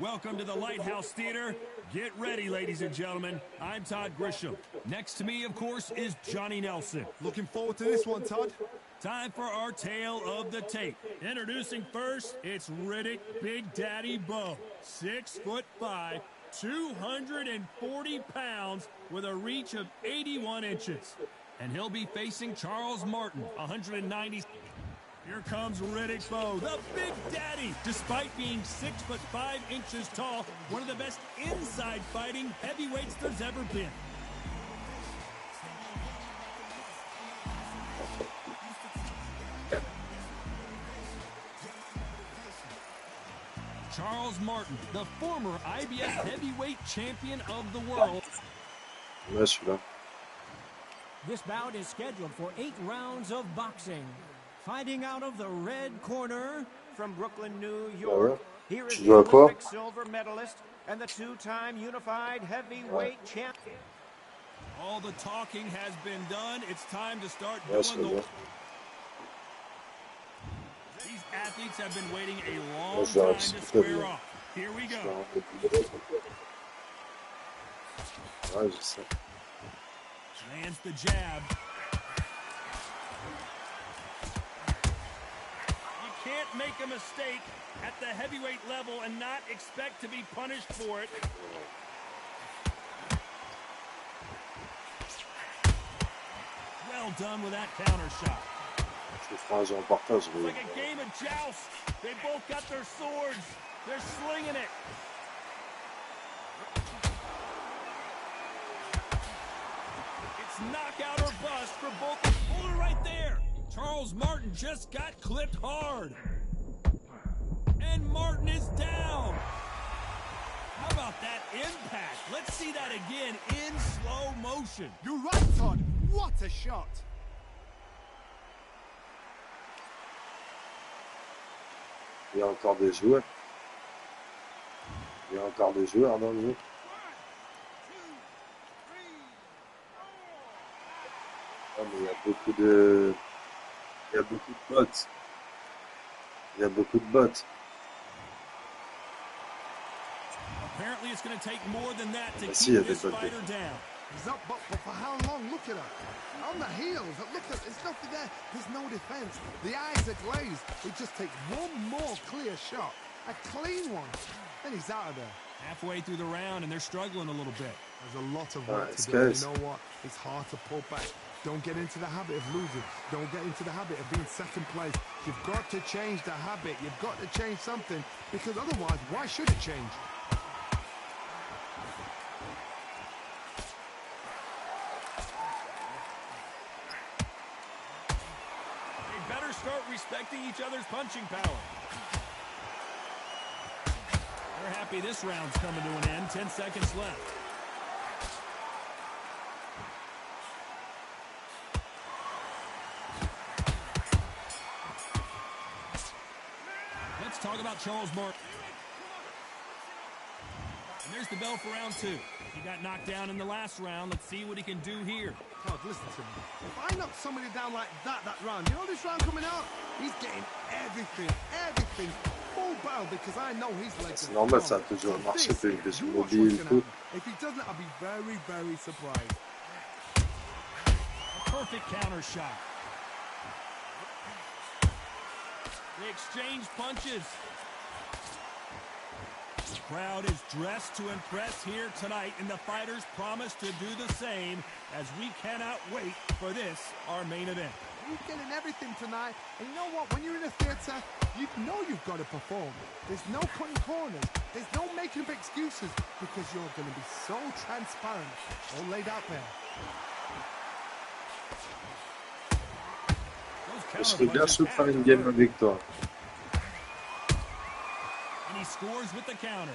[SPEAKER 1] Welcome to the Lighthouse Theater. Get ready, ladies and gentlemen. I'm Todd Grisham. Next to me, of course, is Johnny Nelson.
[SPEAKER 2] Looking forward to this one, Todd.
[SPEAKER 1] Time for our tale of the tape. Introducing first, it's Riddick Big Daddy Bowe. 6'5", 240 pounds with a reach of 81 inches. And he'll be facing Charles Martin, 190. Here comes Riddick Bowe, the Big Daddy. Despite being 6'5" tall, one of the best inside fighting heavyweights there's ever been. Charles Martin, the former IBF heavyweight champion of the world.
[SPEAKER 4] Ouais, celui-là.
[SPEAKER 3] This bout is scheduled for 8 rounds of boxing. Fighting out of the red corner from Brooklyn, New York, here is the Olympic silver medalist and the 2-time unified heavyweight champion.
[SPEAKER 1] All the talking has been done. It's time to start doing the... These athletes have been waiting a long time to square off. Here we go.
[SPEAKER 4] Ouais, je sais.
[SPEAKER 1] Lands the jab. You can't make a mistake at the heavyweight level and not expect to be punished for it. Well done with that counter shot.
[SPEAKER 4] Je le ferai un jeu en partage.
[SPEAKER 1] It's like a game of joust. They both got their swords. They're slinging it. It's knockout or bust for both. Hold it right there. Charles Martin just got clipped hard. And Martin is down. How about that impact? Let's see that again in slow motion.
[SPEAKER 2] You're right, Todd. What a shot.
[SPEAKER 4] Il y a encore des joueurs. Il y a encore des joueurs dans le jeu. Ah, mais il y a beaucoup de... Il y a beaucoup de bots. Il y a beaucoup de bots.
[SPEAKER 1] Apparently it's going to take more than that to
[SPEAKER 4] Si, il y a
[SPEAKER 1] keep
[SPEAKER 4] des
[SPEAKER 1] this
[SPEAKER 4] bots.
[SPEAKER 1] fighter down.
[SPEAKER 2] He's up, but for how long? Look at her. On the heels. Look at, there's nothing there. There's no defense. The eyes are glazed. It just takes one more clear shot. A clean one. And he's out of there.
[SPEAKER 1] Halfway through the round and they're struggling a little bit.
[SPEAKER 2] There's a lot of work
[SPEAKER 4] it's
[SPEAKER 2] to do.
[SPEAKER 4] good.
[SPEAKER 2] You know what? It's hard to pull back. Don't get into the habit of losing. Don't get into the habit of being second place. You've got to change the habit. You've got to change something, because otherwise, why should it change?
[SPEAKER 1] They better start respecting each other's punching power. They're happy this round's coming to an end. 10 seconds left. Let's talk about Charles Martin. And there's the bell for round two. He got knocked down in the last round. Let's see what he can do here.
[SPEAKER 2] God, listen to me. If I knock somebody down like that round, you know this round coming out? He's getting everything full barrel, because I know his legs.
[SPEAKER 4] C'est normal, ça a toujours marché, que je mobile et tout.
[SPEAKER 2] If he doesn't, I'll be very, very surprised.
[SPEAKER 1] A perfect counter shot. They exchange punches. The crowd is dressed to impress here tonight, and the fighters promise to do the same, as we cannot wait for this, our main event.
[SPEAKER 2] You're getting everything tonight, and you know what? When you're in a theatre, you know you've got to perform. There's no cutting corners. There's no making up excuses, because you're going to be so transparent, all laid out there.
[SPEAKER 4] Je serais bien chaud de faire une game avec toi.
[SPEAKER 1] And he scores with the counter.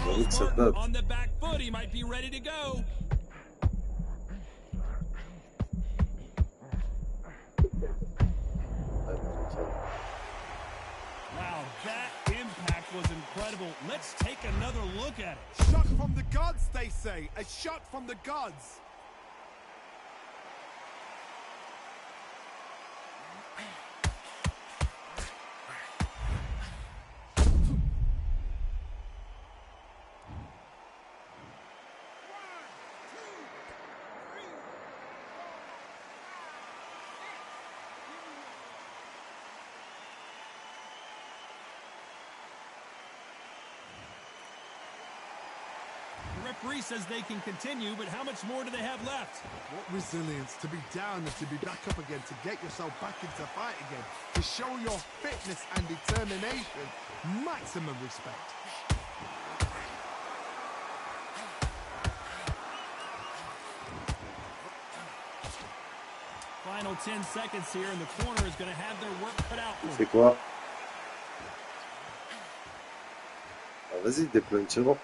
[SPEAKER 4] J'avoue que ça
[SPEAKER 1] Martin
[SPEAKER 4] date.
[SPEAKER 1] on the back foot, he might be ready to go. Wow, that impact was incredible. Let's take another look at it.
[SPEAKER 2] Shot from the gods, they say. A shot from the gods.
[SPEAKER 1] The referee says they can continue, but how much more do they have left?
[SPEAKER 2] What resilience to be down and to be back up again, to get yourself back into the fight again, to show your fitness and determination. Maximum respect.
[SPEAKER 1] Final 10 seconds here, and the corner is going to have their work cut out for
[SPEAKER 4] C'est
[SPEAKER 1] them.
[SPEAKER 4] quoi? Ah, vas-y, déploie une seconde.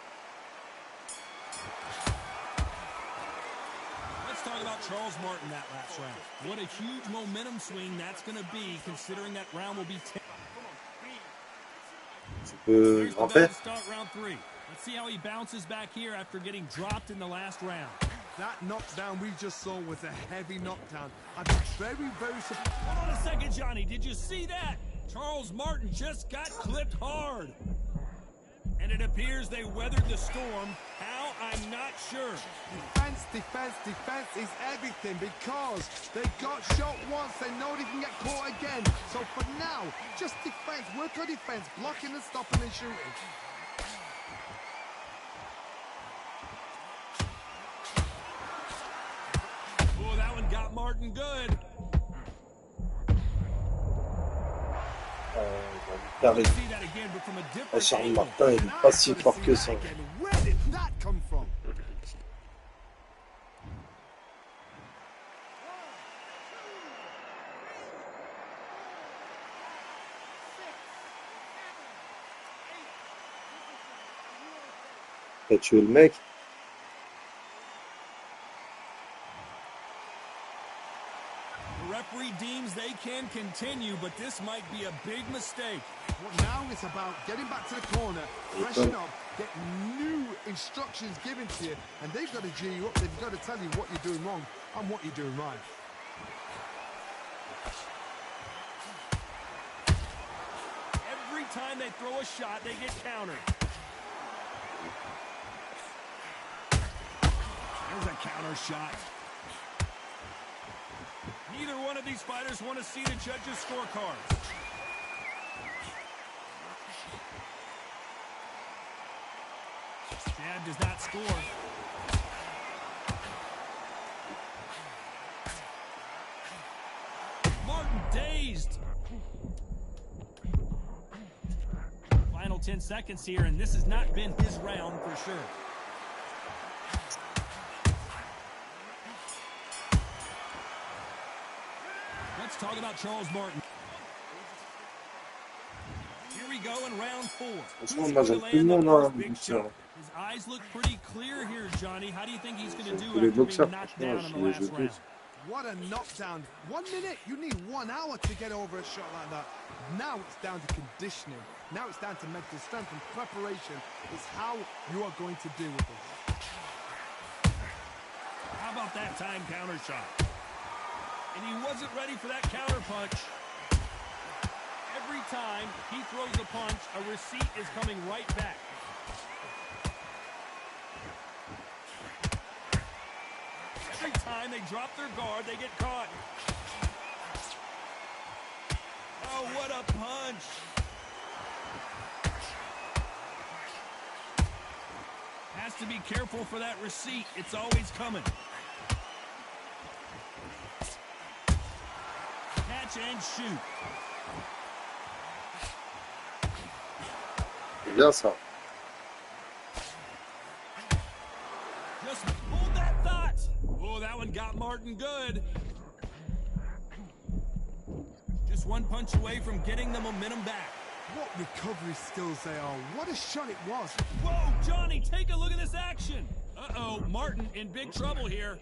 [SPEAKER 1] Let's talk about Charles Martin that last round. What a huge momentum swing that's going to be, considering that round will be 10.
[SPEAKER 4] Tu peux
[SPEAKER 1] Here's the
[SPEAKER 4] grimper?
[SPEAKER 1] bell to start round three. Let's see how he bounces back here after getting dropped in the last round.
[SPEAKER 2] That knockdown we just saw was a heavy knockdown. I'd be very, very surprised.
[SPEAKER 1] Hold on a second, Johnny. Did you see that? Charles Martin just got clipped hard. And it appears they weathered the storm. How? I'm not sure.
[SPEAKER 2] Defense, defense, defense is everything because they got shot once. They know they can get caught again. So for now, just defense. Work on defense, blocking and stopping and shooting.
[SPEAKER 1] Oh, that one got Martin good.
[SPEAKER 4] Carré.
[SPEAKER 1] See that again, but from a different
[SPEAKER 4] Charles
[SPEAKER 1] angle.
[SPEAKER 4] Martin, il est pas si fort que ça.
[SPEAKER 2] Where did that come from?
[SPEAKER 4] T'as tué le mec?
[SPEAKER 1] The referee deems they can continue, but this might be a big mistake.
[SPEAKER 2] Well, now it's about getting back to the corner, freshen up, get new instructions given to you, and they've got to G you up. They've got to tell you what you're doing wrong and what you're doing right.
[SPEAKER 1] Every time they throw a shot, they get countered. There's a counter shot. Neither one of these fighters want to see the judges' scorecards. Jab does not score. Martin dazed. Final 10 seconds here, and this has not been his round for sure. Let's talk about Charles Martin. Here we go in round 4.
[SPEAKER 4] Franchement, moi j'aime tout le monde, hein, boxeur.
[SPEAKER 1] His eyes look pretty clear here, Johnny. How do you think he's going to do
[SPEAKER 4] Tous les
[SPEAKER 1] after
[SPEAKER 4] boxeurs,
[SPEAKER 1] being knocked
[SPEAKER 4] franchement,
[SPEAKER 1] down in
[SPEAKER 4] je
[SPEAKER 1] the
[SPEAKER 4] les
[SPEAKER 1] last
[SPEAKER 4] joue
[SPEAKER 1] round?
[SPEAKER 4] tous.
[SPEAKER 2] What a knockdown. 1 minute, you need 1 hour to get over a shot like that. Now it's down to conditioning. Now it's down to mental strength and preparation. It's how you are going to deal with this.
[SPEAKER 1] How about that time counter shot? And he wasn't ready for that counter punch. Every time he throws a punch, a receipt is coming right back. Every time they drop their guard, they get caught. Oh, what a punch. Has to be careful for that receipt. It's always coming. Catch and shoot.
[SPEAKER 4] C'est bien ça.
[SPEAKER 1] Just hold that thought. Oh, that one got Martin good. Just one punch away from getting the momentum back.
[SPEAKER 2] What recovery skills they are. What a shot it was.
[SPEAKER 1] Whoa, Johnny, take a look at this action. Uh-oh, Martin in big trouble here.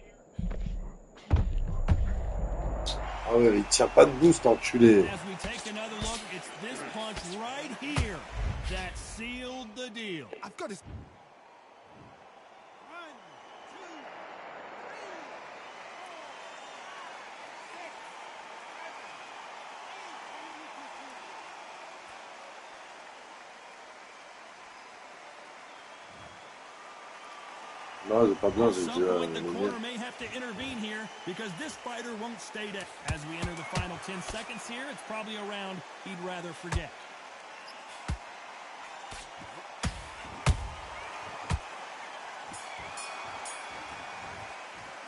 [SPEAKER 4] Ah ouais, il tient pas de boost, enculé.
[SPEAKER 1] As we take another look, it's this punch right here that sealed the deal.
[SPEAKER 2] I've got his...
[SPEAKER 4] Non, j'ai pas bien,
[SPEAKER 1] At
[SPEAKER 4] j'ai
[SPEAKER 1] some
[SPEAKER 4] dit
[SPEAKER 1] point, the
[SPEAKER 4] les
[SPEAKER 1] corner
[SPEAKER 4] miens.
[SPEAKER 1] may have to intervene here because this fighter won't stay down. As we enter the final 10 seconds here, it's probably a round he'd rather forget.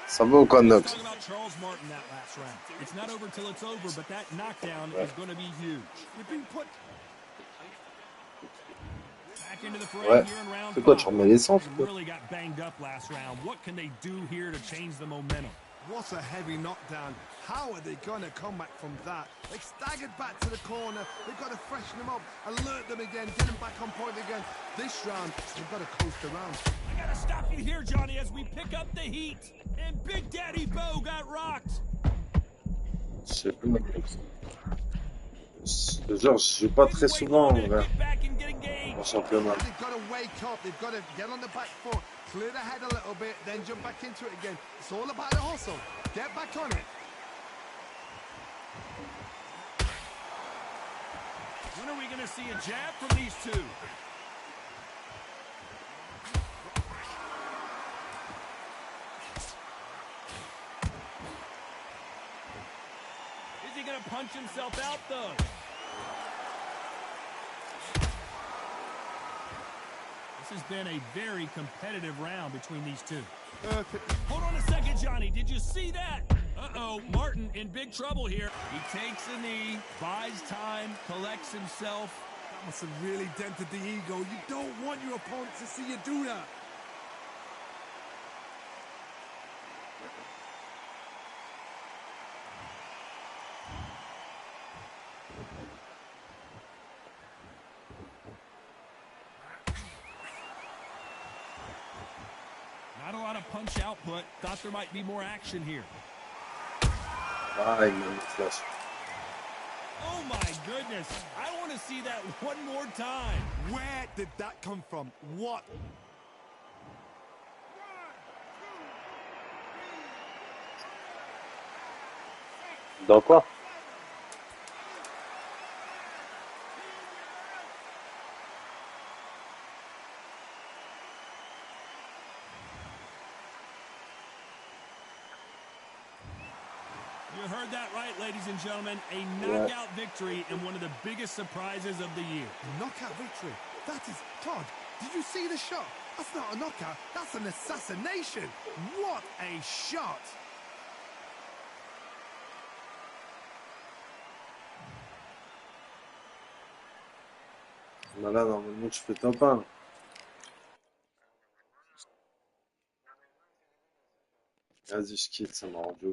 [SPEAKER 4] Ça va au
[SPEAKER 1] Let's
[SPEAKER 4] Knox.
[SPEAKER 1] talk about Charles Martin that last round. It's not over till it's over, but that knockdown is going to be huge.
[SPEAKER 2] You've been put...
[SPEAKER 1] Back into the fray
[SPEAKER 4] Ouais.
[SPEAKER 1] here in round
[SPEAKER 4] C'est quoi,
[SPEAKER 1] 5.
[SPEAKER 4] tu remets l'essence ou
[SPEAKER 1] They
[SPEAKER 4] quoi?
[SPEAKER 1] really got banged up last round. What can they do here to change the momentum?
[SPEAKER 2] What a heavy knockdown. How are they going to come back from that? They staggered back to the corner. They've got to freshen them up, alert them again, get them back on point again. This round, they've got to coast around.
[SPEAKER 1] I got to stop you here, Johnny, as we pick up the heat. And Big Daddy Bo got rocked.
[SPEAKER 4] Je sais plus maintenant. Genre, je joue pas très souvent en vrai, en championnat.
[SPEAKER 2] They've got to wake up. They've got to get on the back foot, clear the head a little bit, then jump back into it again. It's all about the hustle. Get back on it.
[SPEAKER 1] When are we going to see a jab from these two? punch himself out, though. This has been a very competitive round between these two. Hold on a second, Johnny. Did you see that? Uh-oh, Martin in big trouble here. He takes a knee, buys time, collects himself.
[SPEAKER 2] That must have really dented the ego. You don't want your opponent to see you do that.
[SPEAKER 1] Not a lot of punch output. Thought there might be more action here.
[SPEAKER 4] Ah, il m'a mis flash.
[SPEAKER 1] Oh my goodness. I want to see that one more time.
[SPEAKER 2] Where did that come from? What?
[SPEAKER 4] Dans quoi?
[SPEAKER 1] You heard that right, ladies and gentlemen. A knockout victory and one of the biggest surprises of the year.
[SPEAKER 2] A knockout victory. That is... Todd, did you see the shot? That's not a knockout. That's an assassination. What a shot.
[SPEAKER 4] Bah là, normalement, tu peux top 1. Vas-y, je quitte, ça m'a rendu